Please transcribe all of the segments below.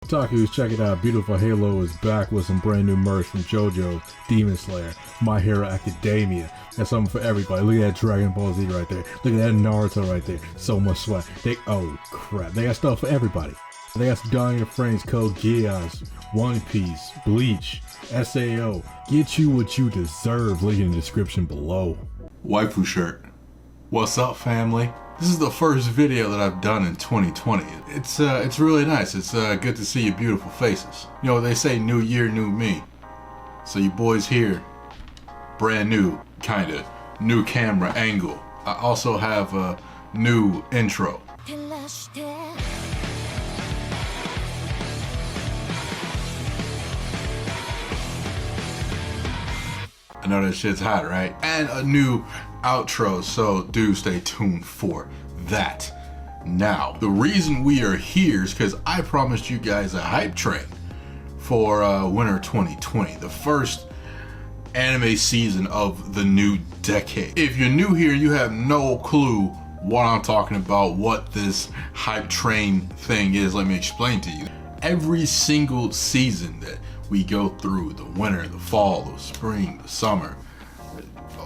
Otakus, check it out. Beautiful Halo is back with some brand new merch from JoJo, Demon Slayer, My Hero Academia. That's something for everybody. Look at that Dragon Ball Z right there. Look at that Naruto right there. So much swag. Oh crap, they got stuff for everybody. They got some Dying Frames, Code Geass, One Piece, Bleach, SAO. Get you what you deserve. Link in the description below. Waifu shirt. What's up, family? This is the first video that I've done in 2020. It's really nice. It's good to see your beautiful faces. You know, they say new year, new me. So you boys here, brand new, kinda, new camera angle. I also have a new intro. I know that shit's hot, right? And a new outro, so do stay tuned for that. Now, the reason we are here is because I promised you guys a hype train for winter 2020, the first anime season of the new decade. If you're new here, you have no clue what I'm talking about, what this hype train thing is. Let me explain to you. Every single season that we go through, the winter, the fall, the spring, the summer,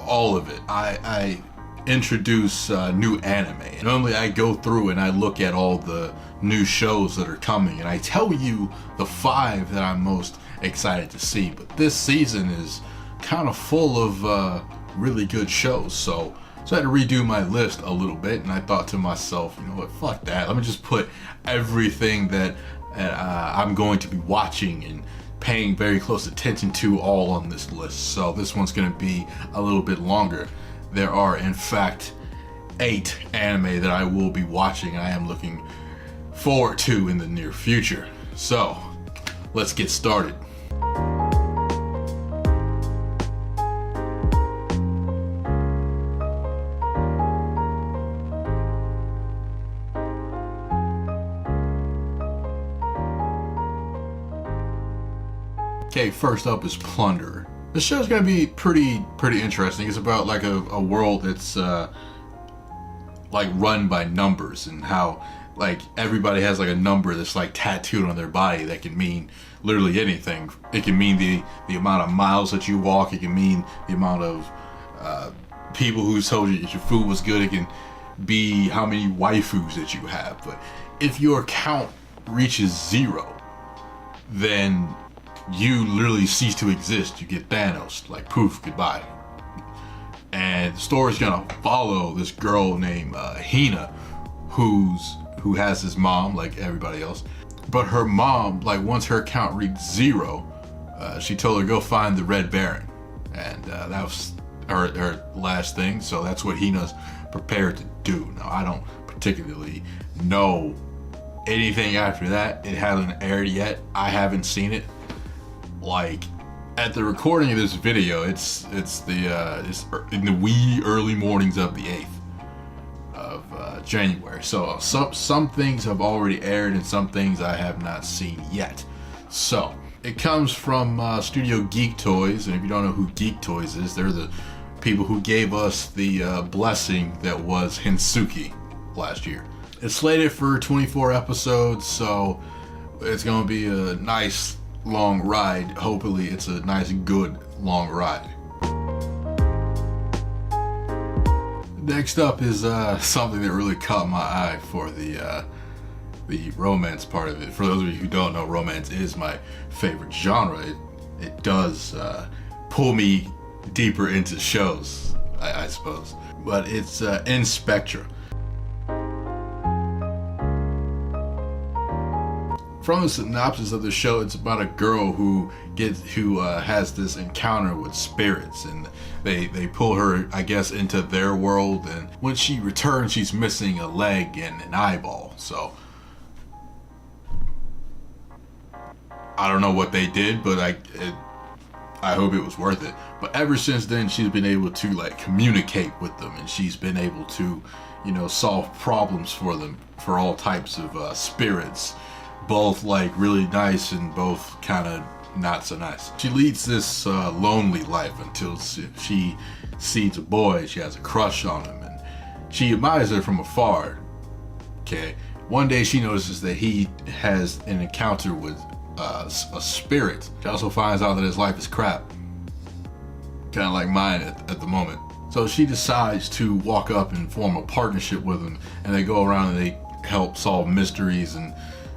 all of it, I introduce new anime. Normally I go through and I look at all the new shows that are coming and I tell you the 5 that I'm most excited to see. But this season is kind of full of really good shows, so I had to redo my list a little bit, and I thought to myself, you know what, fuck that. Let me just put everything that I'm going to be watching and paying very close attention to all on this list. So this one's gonna be a little bit longer. There are in fact 8 anime that I will be watching. I am looking forward to in the near future. So let's get started. Okay, first up is Plunder. This show's gonna be pretty interesting. It's about like a world that's like run by numbers, and how like everybody has like a number that's like tattooed on their body that can mean literally anything. It can mean the amount of miles that you walk. It can mean the amount of people who told you that your food was good. It can be how many waifus that you have. But if your count reaches 0, then you literally cease to exist. You get Thanos, like poof, goodbye. And the story's gonna follow this girl named Hina, who has his mom like everybody else. But her mom, like once her count reached 0, she told her go find the Red Baron, and that was her last thing. So that's what Hina's prepared to do. Now I don't particularly know anything after that. It hasn't aired yet. I haven't seen it. Like at the recording of this video, it's in the wee early mornings of the 8th of January. So some things have already aired and some things I have not seen yet. So it comes from Studio Geek Toys, and if you don't know who Geek Toys is, they're the people who gave us the blessing that was Hinsuki last year. It's slated for 24 episodes, so it's gonna be a nice long ride. Hopefully it's a nice good long ride. Next up is something that really caught my eye for the romance part of it. For those of you who don't know, romance is my favorite genre. It does pull me deeper into shows, I suppose. But it's In Spectra. From the synopsis of the show, it's about a girl who has this encounter with spirits, and they pull her, I guess, into their world, and when she returns, she's missing a leg and an eyeball. So I don't know what they did, but I hope it was worth it. But ever since then, she's been able to like communicate with them, and she's been able to, you know, solve problems for them, for all types of spirits. Both like really nice and both kind of not so nice. She leads this lonely life until she sees a boy. She has a crush on him, and she admires her from afar. Okay, One day she notices that he has an encounter with a spirit. She also finds out that his life is crap, kind of like mine at the moment. So she decides to walk up and form a partnership with him, and they go around and they help solve mysteries and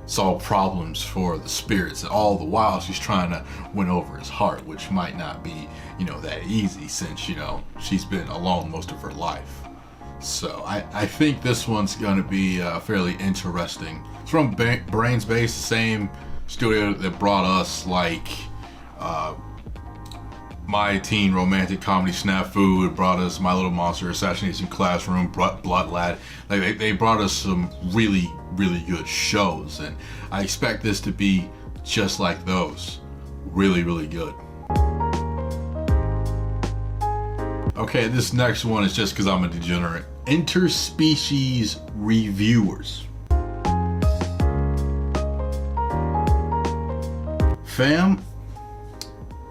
solve problems for the spirits. And all the while she's trying to win over his heart, which might not be, that easy, since, she's been alone most of her life. So I think this one's going to be fairly interesting. It's from Brains Base, the same studio that brought us like My Teen Romantic Comedy Snafu. It brought us My Little Monster Assassination Classroom, Blood Lad. Like they brought us some really, really good shows, and I expect this to be just like those. Really, really good. Okay, this next one is just because I'm a degenerate. Interspecies Reviewers. Fam,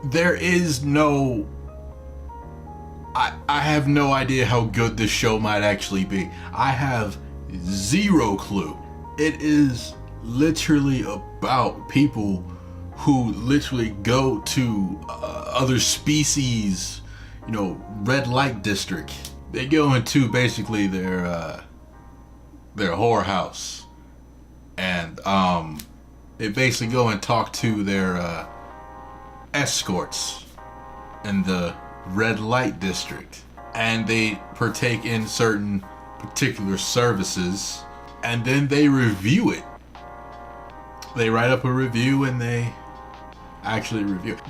there is no... I have no idea how good this show might actually be. I have zero clue. It is literally about people who literally go to other species, red light district. They go into basically their whorehouse, and they basically go and talk to their escorts in the red light district, and they partake in certain particular services, and then they review it. They write up a review and they actually review it.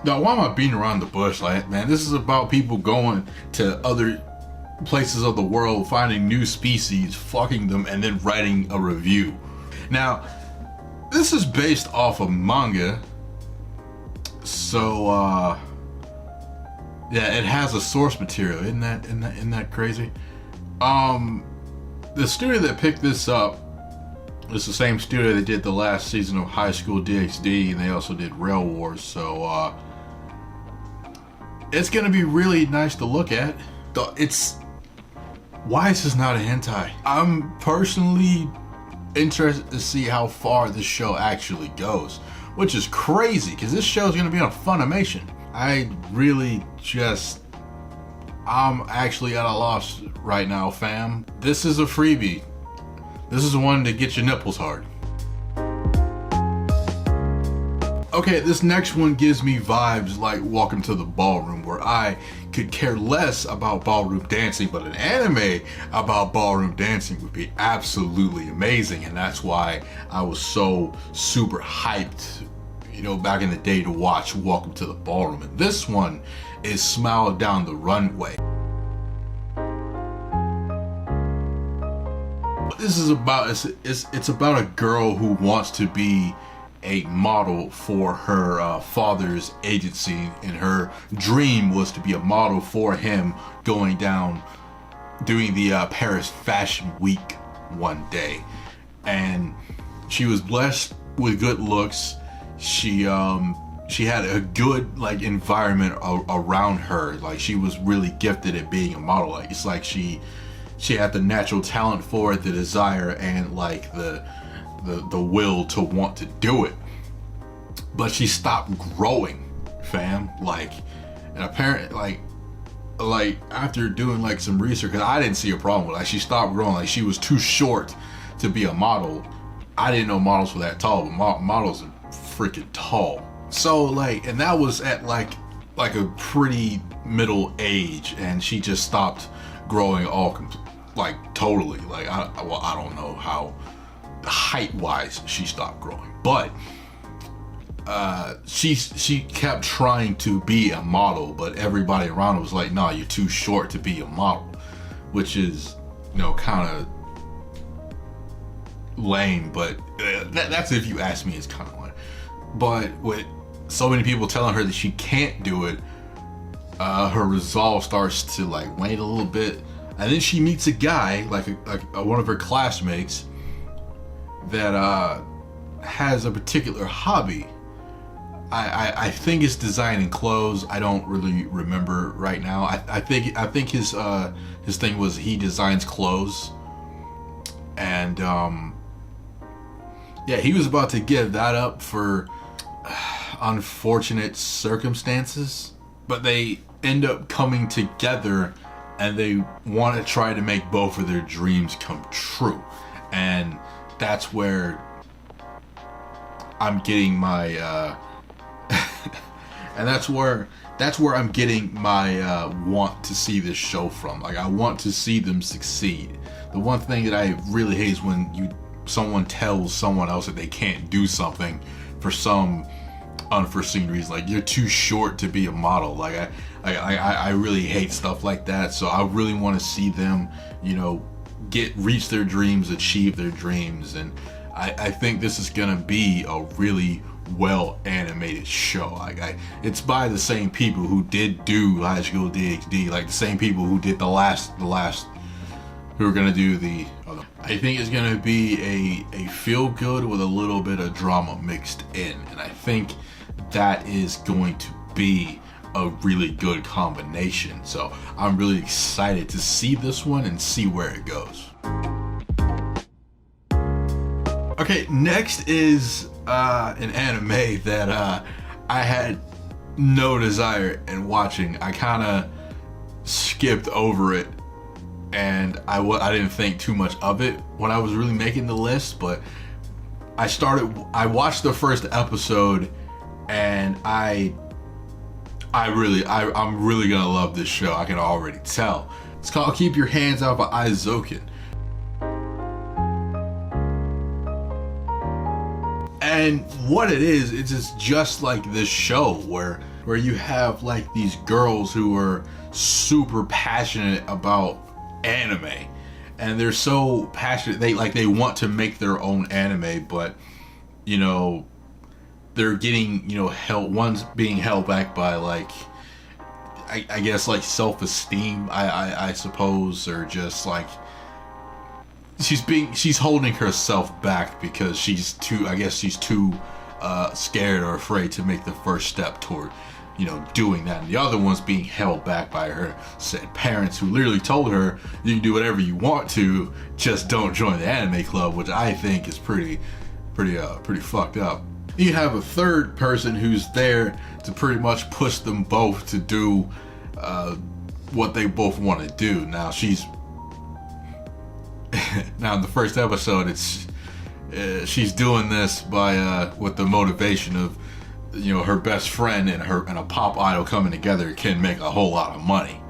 Dog, why am I beating around the bush? Like, man, this is about people going to other places of the world, finding new species, fucking them, and then writing a review. Now, this is based off of manga, so yeah, it has a source material. Isn't that crazy? The studio that picked this up is the same studio that did the last season of High School DxD, and they also did Rail Wars. So it's gonna be really nice to look at. Why is this not a hentai? I'm personally interested to see how far this show actually goes, which is crazy because this show is gonna be on Funimation. I'm actually at a loss right now, fam. This is a freebie. This is one to get your nipples hard. Okay, this next one gives me vibes like Welcome to the Ballroom, where I could care less about ballroom dancing, but an anime about ballroom dancing would be absolutely amazing, and that's why I was so super hyped, back in the day to watch Welcome to the Ballroom. And this one is Smile Down the Runway. What this is about it's about a girl who wants to be a model for her father's agency, and her dream was to be a model for him, going down doing the Paris Fashion Week one day. And she was blessed with good looks. She had a good environment around her. Like, she was really gifted at being a model. Like, it's like she had the natural talent for it, the desire, and the will to want to do it. But she stopped growing, fam. And apparently, after doing some research, because I didn't see a problem with it, she stopped growing. She was too short to be a model. I didn't know models were that tall, but models are freaking tall. So and that was at a pretty middle age, and she just stopped growing totally. I don't know how height wise she stopped growing, but she kept trying to be a model, but everybody around her was like, "No, you're too short to be a model," which is kind of lame. But that's, if you ask me, it's kind of lame. But with so many people telling her that she can't do it, her resolve starts to wane a little bit, and then she meets a guy, one of her classmates, that has a particular hobby. I think it's designing clothes. I don't really remember right now. I think his thing was he designs clothes, And yeah, he was about to give that up for unfortunate circumstances, but they end up coming together and they want to try to make both of their dreams come true. And that's where I'm getting my and that's where I'm getting my want to see this show from. Like, I want to see them succeed. The one thing that I really hate is when someone tells someone else that they can't do something for some unforeseen reason. Like, you're too short to be a model. Like, I really hate stuff like that. So I really want to see them, you know, reach their dreams, achieve their dreams. And I think this is gonna be a really well animated show. It's by the same people who did do High School DxD, like the same people who did the last who are gonna do the other. I think it's gonna be a feel good with a little bit of drama mixed in, and I think that is going to be a really good combination. So I'm really excited to see this one and see where it goes. Okay, next is an anime that I had no desire in watching. I kind of skipped over it, and I didn't think too much of it when I was really making the list, but I watched the first episode, and I'm really gonna love this show. I can already tell. It's called Keep Your Hands Off of Aizoken. And what it is, it's just like this show where you have like these girls who are super passionate about anime, and they're so passionate they want to make their own anime, but you know, they're getting, you know, one's being held back by like I guess like self-esteem, I suppose, or just like she's holding herself back because she's too scared or afraid to make the first step toward, you know, doing that. And the other one's being held back by her said parents, who literally told her, you can do whatever you want to, just don't join the anime club, which I think is pretty fucked up. You have a third person who's there to pretty much push them both to do what they both want to do. Now now in the first episode, it's she's doing this by with the motivation of, you know, her best friend and a pop idol coming together can make a whole lot of money.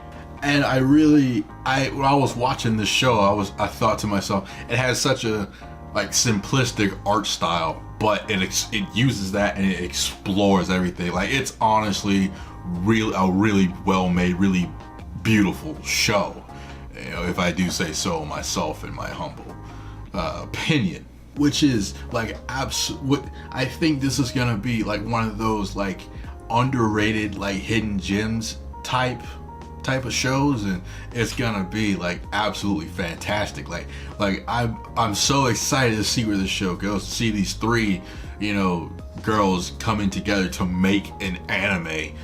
And when I was watching this show, I thought to myself, it has such a like simplistic art style, but it uses that and it explores everything. Like, it's honestly a really well made, really beautiful show, you know, if I do say so myself in my humble opinion. Which is like I think this is gonna be like one of those like underrated, like hidden gems type of shows, and it's gonna be like absolutely fantastic. Like I'm so excited to see where this show goes, to see these three, you know, girls coming together to make an anime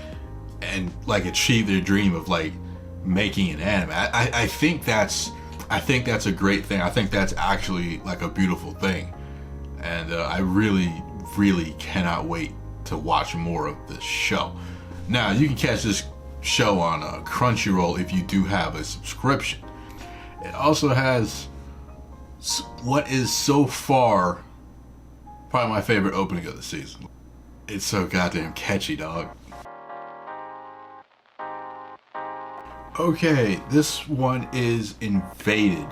and like achieve their dream of like making an anime. I think that's a great thing. I think that's actually like a beautiful thing, and I really cannot wait to watch more of this show. Now, you can catch this show on Crunchyroll if you do have a subscription. It also has what is so far probably my favorite opening of the season. It's so goddamn catchy, dog. Okay, this one is Invaded.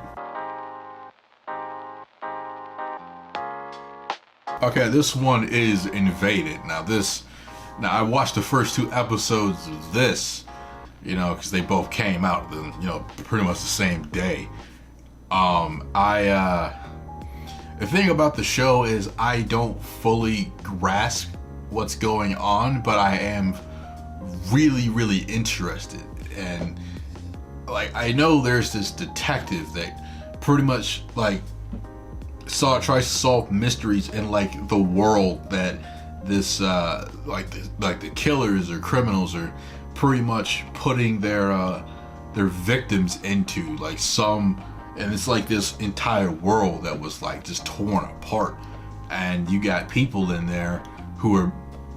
Okay, this one is Invaded. Now I watched the first 2 episodes of this, you know, because they both came out, you know, pretty much the same day. The thing about the show is I don't fully grasp what's going on, but I am really interested. And like, I know there's this detective that pretty much like tries to solve mysteries in like the world that this like the killers or criminals are pretty much putting their victims into. Like, some and it's like this entire world that was like just torn apart, and you got people in there who are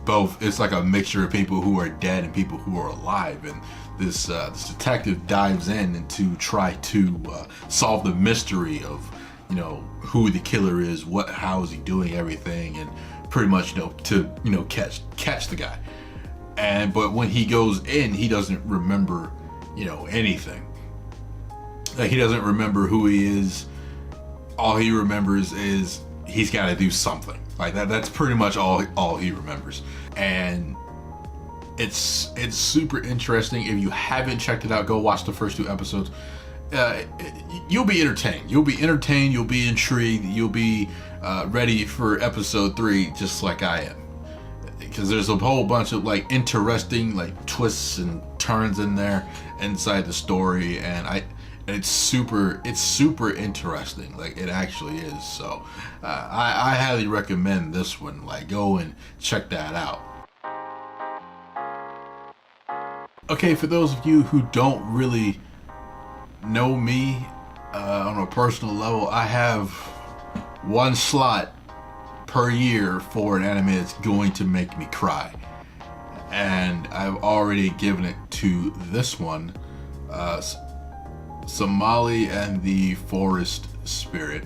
both, it's like a mixture of people who are dead and people who are alive, and this detective dives in to try to solve the mystery of, you know, who the killer is, how is he doing everything, and pretty much, you know, to, you know, catch the guy. But when he goes in, he doesn't remember, you know, anything. Like, he doesn't remember who he is. All he remembers is he's got to do something. Like that's pretty much all he remembers. And it's super interesting. If you haven't checked it out, go watch the first 2 episodes. You'll be entertained. You'll be intrigued. You'll be ready for episode 3, just like I am. Because there's a whole bunch of like interesting like twists and turns in there inside the story, and it's super interesting. Like, it actually is. So I highly recommend this one. Like, go and check that out. Okay, for those of you who don't really know me on a personal level, I have 1 slot per year for an anime that's going to make me cry, and I've already given it to this one, Somali and the Forest Spirit.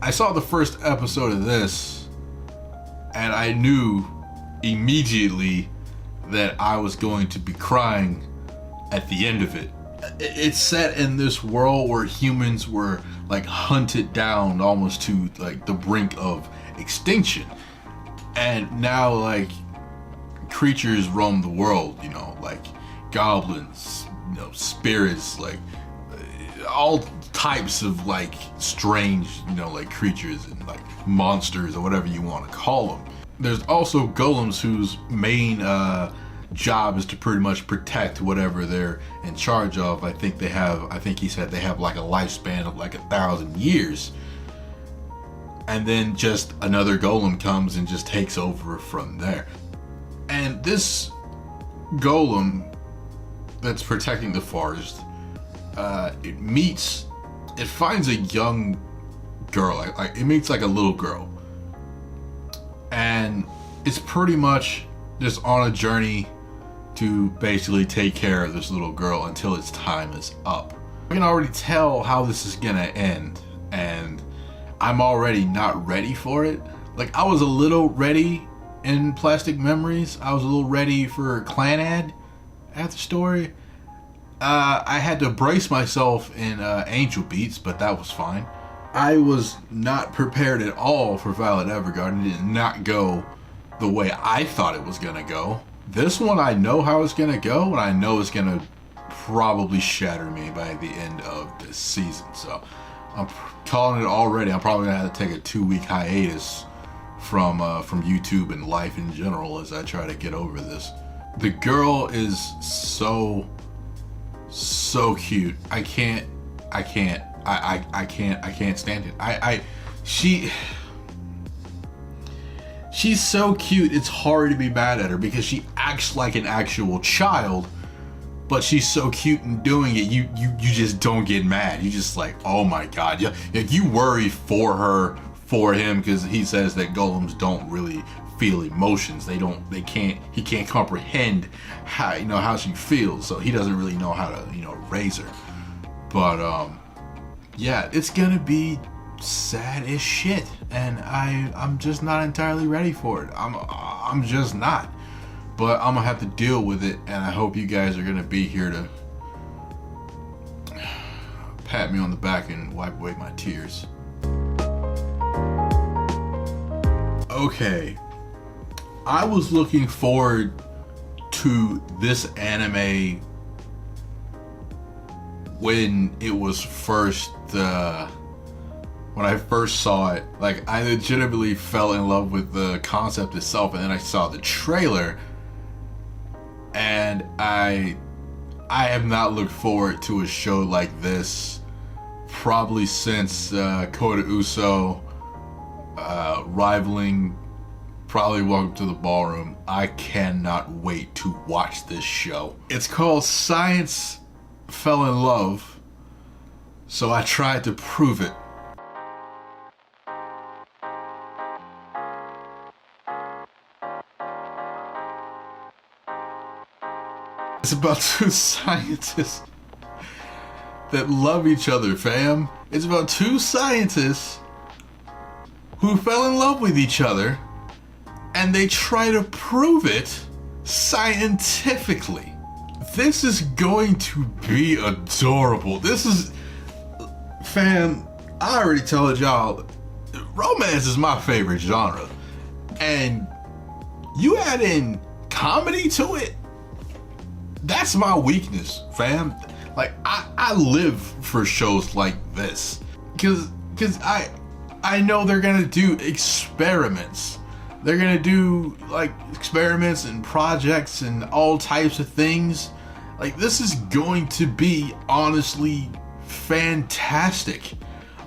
I saw the first episode of this, and I knew immediately that I was going to be crying at the end of it. It's set in this world where humans were like hunted down almost to like the brink of extinction, and now like creatures roam the world, you know, like goblins, you know, spirits, like all types of like strange, you know, like creatures and like monsters or whatever you want to call them. There's also golems whose main job is to pretty much protect whatever they're in charge of. I think he said they have like a lifespan of like 1,000 years. And then just another golem comes and just takes over from there. And this golem that's protecting the forest, it finds a young girl, like it meets like a little girl. And it's pretty much just on a journey to basically take care of this little girl until its time is up. I can already tell how this is gonna end, and I'm already not ready for it. Like, I was a little ready in Plastic Memories. I was a little ready for Clanad at the story. I had to brace myself in Angel Beats, but that was fine. I was not prepared at all for Violet Evergarden. It did not go the way I thought it was gonna go. This one, I know how it's gonna go, and I know it's gonna probably shatter me by the end of this season. So I'm calling it already. I'm probably gonna have to take a 2-week hiatus from YouTube and life in general as I try to get over this. The girl is so cute. I can't stand it. She's so cute, it's hard to be mad at her because she acts like an actual child, but she's so cute in doing it, you just don't get mad. You just like, oh my god. If you worry for him, because he says that golems don't really feel emotions. He can't comprehend how she feels, so he doesn't really know how to, raise her. But yeah, it's gonna be sad as shit, and I'm just not entirely ready for it. I'm just not. But I'm gonna have to deal with it, and I hope you guys are gonna be here to pat me on the back and wipe away my tears. Okay, I was looking forward to this anime when it was first when I first saw it. Like, I legitimately fell in love with the concept itself, and then I saw the trailer, and I have not looked forward to a show like this probably since Kota Uso rivaling probably welcome to the ballroom. I cannot wait to watch this show. It's called Science Fell in Love, so I tried to prove it. It's about two scientists that love each other, fam. It's about two scientists who fell in love with each other, and they try to prove it scientifically. This is going to be adorable. This is, fam, I already told y'all, romance is my favorite genre. And you add in comedy to it, that's my weakness, fam. Like, I live for shows like this. Cause I know they're gonna do experiments. They're gonna do like experiments and projects and all types of things. Like, this is going to be honestly fantastic.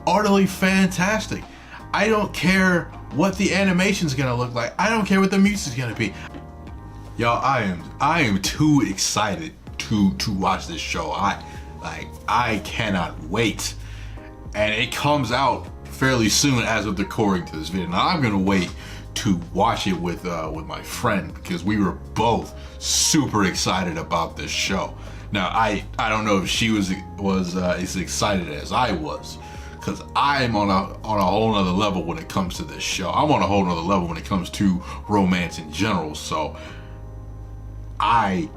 Utterly fantastic. I don't care what the animation's gonna look like. I don't care what the music's gonna be. Y'all, I am too excited to watch this show. I cannot wait. And it comes out fairly soon as of the recording to this video. Now I'm gonna wait to watch it with my friend, because we were both super excited about this show. Now I don't know if she was as excited as I was, because I'm on a whole nother level when it comes to this show. I'm on a whole nother level when it comes to romance in general. So I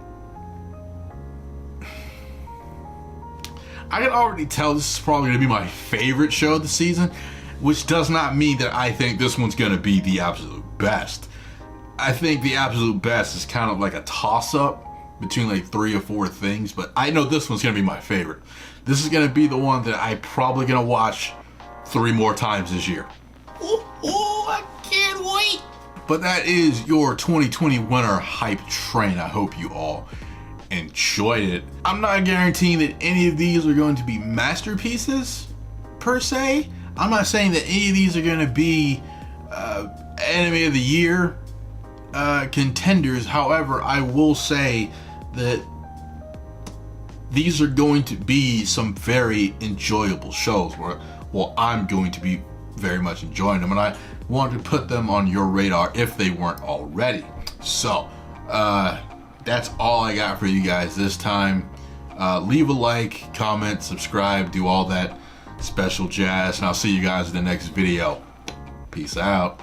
can already tell this is probably going to be my favorite show of the season, which does not mean that I think this one's going to be the absolute best. I think the absolute best is kind of like a toss-up between like 3 or 4 things, but I know this one's going to be my favorite. This is going to be the one that I'm probably going to watch 3 more times this year. Ooh, I can't wait! But that is your 2020 winter hype train. I hope you all enjoyed it. I'm not guaranteeing that any of these are going to be masterpieces per se. I'm not saying that any of these are going to be anime of the year contenders. However, I will say that these are going to be some very enjoyable shows where, well, I'm going to be very much enjoying them, and I want to put them on your radar if they weren't already. So that's all I got for you guys this time. Leave a like, comment, subscribe, do all that special jazz, and I'll see you guys in the next video. Peace out.